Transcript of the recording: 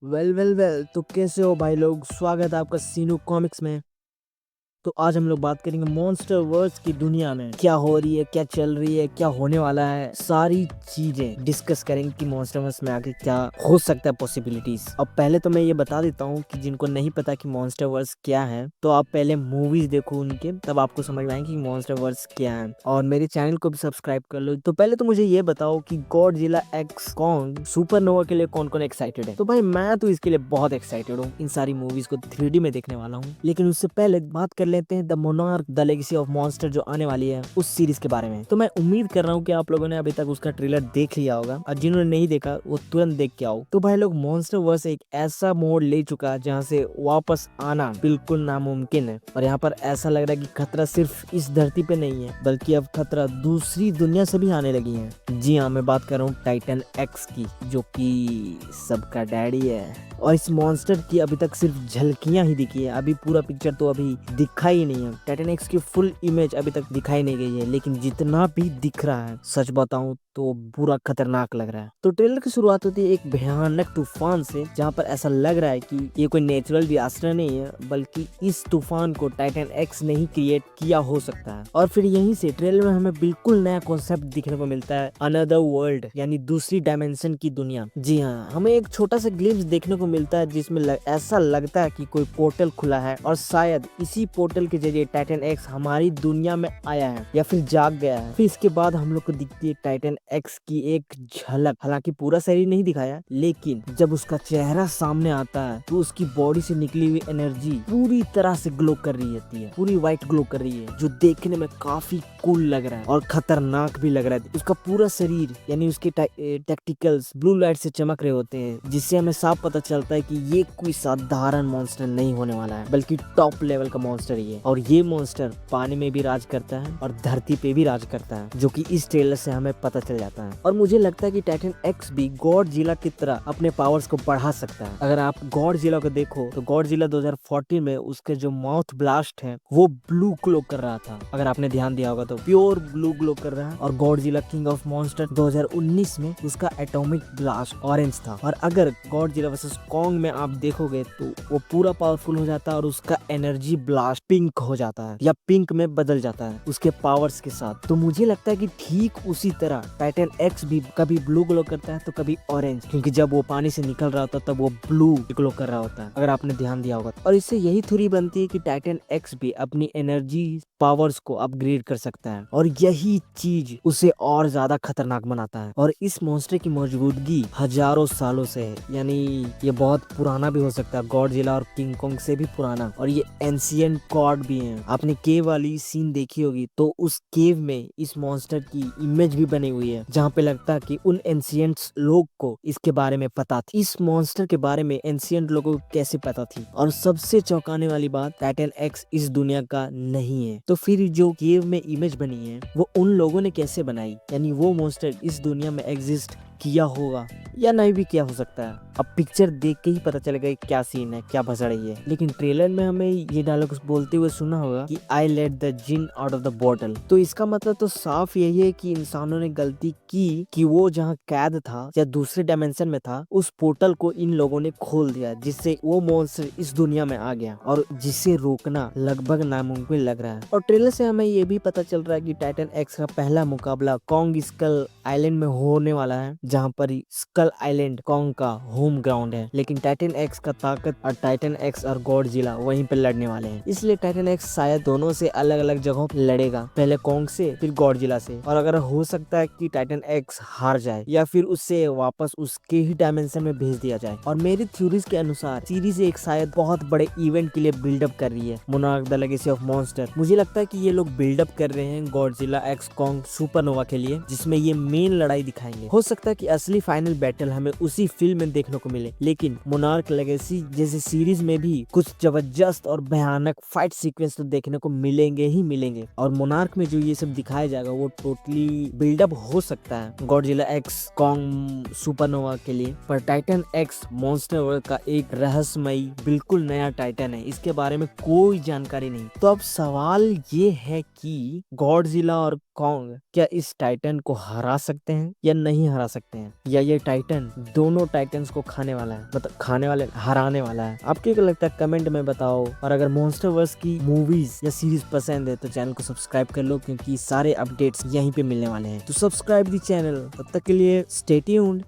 Well तो कैसे हो भाई लोग। स्वागत है आपका सीनू कॉमिक्स में। तो आज हम लोग बात करेंगे मॉन्स्टर वर्स की दुनिया में क्या हो रही है, क्या चल रही है, क्या होने वाला है। सारी चीजें डिस्कस करेंगे कि मॉन्स्टर वर्स में आगे क्या हो सकता है पॉसिबिलिटीज। अब पहले तो मैं ये बता देता हूँ कि जिनको नहीं पता कि मॉन्स्टर वर्स क्या है, तो आप पहले मूवीज देखो उनके, तब आपको समझ में आएगी कि मॉन्स्टर वर्स क्या है। और मेरे चैनल को भी सब्सक्राइब कर लो। तो पहले तो मुझे ये बताओ कि गॉडजिला एक्स कॉन्ग सुपरनोवा के लिए कौन कौन एक्साइटेड है। तो भाई मैं तो इसके लिए बहुत एक्साइटेड हूँ। इन सारी मूवीज को 3D में देखने वाला हूँ। लेकिन उससे पहले बात कर लेते हैं the monarch the legacy of monster जो आने वाली है उस सीरीज के बारे में। तो मैं उम्मीद कर रहा हूँ कि आप लोगों ने अभी तक उसका ट्रेलर देख लिया होगा, और जिन्होंने नहीं देखा वो तुरंत देख के आओ। तो भाई लोग, मॉन्स्टर वर्स एक ऐसा मोड़ ले चुका जहाँ से वापस आना बिल्कुल नामुमकिन है। और यहाँ पर ऐसा लग रहा है कि खतरा सिर्फ इस धरती पे नहीं है, बल्कि अब खतरा दूसरी दुनिया से भी आने लगी है। जी हाँ, मैं बात कर रहा हूँ टाइटन एक्स की, जो कि सबका डैडी है। और इस मॉन्स्टर की अभी तक सिर्फ झलकियां ही दिखी है, अभी पूरा पिक्चर तो अभी दिखा ही नहीं है। टाइटन एक्स की फुल इमेज अभी तक दिखाई नहीं गई है, लेकिन जितना भी दिख रहा है सच बताऊं तो पूरा खतरनाक लग रहा है। तो ट्रेलर की शुरुआत होती है एक भयानक तूफान से, जहां पर ऐसा लग रहा है कि ये कोई नेचुरल डिजास्टर नहीं है, बल्कि इस तूफान को टाइटन एक्स ने ही क्रिएट किया हो सकता है। और फिर यहीं से ट्रेलर में हमें बिल्कुल नया कॉन्सेप्ट दिखने को मिलता है, अनदर वर्ल्ड, यानी दूसरी डायमेंशन की दुनिया। जी हाँ, हमें एक छोटा सा ग्लिम्स देखने को मिलता है जिसमें ऐसा लगता है कि कोई पोर्टल खुला है, और शायद इसी पोर्टल के जरिए टाइटन एक्स हमारी दुनिया में आया है या फिर जाग गया है। फिर इसके बाद हम लोग को दिखती है टाइटन एक्स की एक झलक। हालांकि पूरा शरीर नहीं दिखाया, लेकिन जब उसका चेहरा सामने आता है तो उसकी बॉडी से निकली हुई एनर्जी पूरी तरह से ग्लो कर रही होती है, पूरी व्हाइट ग्लो कर रही है, जो देखने में काफी कूल लग रहा है और खतरनाक भी लग रहा है। उसका पूरा शरीर यानी उसके टेक्टिकल्स ब्लू लाइट से चमक रहे होते हैं, जिससे हमें साफ पता चलता है कि ये कोई साधारण मॉन्स्टर नहीं होने वाला है, बल्कि टॉप लेवल का मॉन्स्टर ही है। और ये मॉन्स्टर पानी में भी राज करता है और धरती पे भी राज करता है, जो कि इस ट्रेलर से हमें पता चल जाता है। और मुझे लगता है कि टाइटन एक्स भी गॉडजिला की तरह अपने पावर्स को बढ़ा सकता है। अगर आप गॉडजिला को देखो तो गॉडजिला 2014 में उसके जो माउथ ब्लास्ट है वो ब्लू ग्लो कर रहा था, अगर आपने ध्यान दिया होगा तो प्योर ब्लू ग्लो कर रहा है। और गॉडजिला किंग ऑफ मॉन्स्टर 2019 में उसका एटॉमिक ब्लास्ट ऑरेंज था। और अगर गॉडजिला वर्सेस कॉन्ग में आप देखोगे तो वो पूरा पावरफुल हो जाता है और उसका एनर्जी ब्लास्ट पिंक हो जाता है, या पिंक में बदल जाता है उसके पावर्स के साथ। तो मुझे लगता है कि ठीक उसी तरह टाइटन एक्स भी कभी ब्लू ग्लो करता है तो कभी ऑरेंज, क्योंकि जब वो पानी से निकल रहा होता है तब वो ब्लू ग्लो कर रहा होता है, अगर आपने ध्यान दिया होगा। और इससे यही थ्योरी बनती है कि टाइटन एक्स भी अपनी एनर्जी पावर्स को अपग्रेड कर सकता है, और यही चीज उसे और ज्यादा खतरनाक बनाता है। और इस मॉन्स्टर की मौजूदगी हजारों सालों से है, यानी ये बहुत पुराना भी हो सकता है, गॉडजिला और किंग कॉन्ग से भी पुराना। और ये एंशिएंट गॉड भी है। आपने केव वाली सीन देखी होगी, तो उस केव में इस मॉन्स्टर की इमेज भी बनी हुई है, जहाँ पे लगता है कि उन एंशिएंट्स लोग को इसके बारे में पता थी। इस मॉन्स्टर के बारे में एंशिएंट लोगों को कैसे पता थी। और सबसे चौंकाने वाली बात, टाइटन एक्स इस दुनिया का नहीं है। तो फिर जो केव में इमेज बनी है वो उन लोगों ने कैसे बनाई, यानी वो मॉन्स्टर इस दुनिया में एग्जिस्ट किया होगा या नहीं भी किया हो सकता है। अब पिक्चर देख के ही पता चलेगा क्या सीन है, क्या भसड़ी है। लेकिन ट्रेलर में हमें ये डायलॉग बोलते हुए सुना होगा कि I let the jinn out of the bottle. तो इसका मतलब तो साफ यही है कि इंसानों ने गलती की कि वो जहाँ कैद था या दूसरे डायमेंशन में था, उस पोर्टल को इन लोगों ने खोल दिया, जिससे वो मॉन्स्टर इस दुनिया में आ गया, और जिसे रोकना लगभग नामुमकिन लग रहा है। और ट्रेलर से हमें ये भी पता चल रहा है कि टाइटन एक्स का पहला मुकाबला कॉन्ग स्कल आइलैंड में होने वाला है, जहाँ पर स्कल आइलैंड कॉन्ग का होम ग्राउंड है। लेकिन टाइटन एक्स का ताकत और टाइटन एक्स और गॉडजिला वहीं पे लड़ने वाले हैं, इसलिए टाइटन एक्स शायद दोनों से अलग अलग जगहों पे लड़ेगा, पहले कॉन्ग से फिर गॉडजिला से। और अगर हो सकता है कि टाइटन एक्स हार जाए या फिर उससे वापस उसके ही डायमेंशन में भेज दिया जाए। और मेरी थ्योरीज के अनुसार सीरीज एक शायद बहुत बड़े इवेंट के लिए बिल्डअप कर रही है, monarch the legacy of monster. मुझे लगता है कि ये लोग बिल्डअप कर रहे हैं गॉडजिला एक्स कॉन्ग सुपरनोवा के लिए, जिसमें ये मेन लड़ाई दिखाएंगे। हो सकता है कि असली फाइनल बैटल हमें उसी फिल्म में देखने को मिले, लेकिन मोनार्क लेगेसी जैसे सीरीज में भी कुछ जबरदस्त और भयानक फाइट सीक्वेंस तो देखने को मिलेंगे ही मिलेंगे। और मोनार्क में जो ये सब दिखाया जाएगा वो टोटली बिल्डअप हो सकता है गॉडजिला एक्स कॉन्ग सुपरनोवा के लिए। पर टाइटन एक्स मॉन्स्टर वर्ल्ड का एक रहस्यमयी बिल्कुल नया टाइटन है, इसके बारे में कोई जानकारी नहीं। तो अब सवाल ये है कि गॉडजिला और कॉन्ग क्या इस टाइटन को हरा सकते हैं या नहीं हरा सकते हैं, या ये टाइटन दोनों टाइटन्स को खाने वाला है, मतलब खाने वाले हराने वाला है। आपको क्या लगता है कमेंट में बताओ। और अगर मॉन्स्टरवर्स की मूवीज या सीरीज पसंद है तो चैनल को सब्सक्राइब कर लो, क्योंकि सारे अपडेट्स यहीं पे मिलने वाले हैं। तो सब्सक्राइब दी चैनल। तब तक के लिए स्टे ट्यून्ड।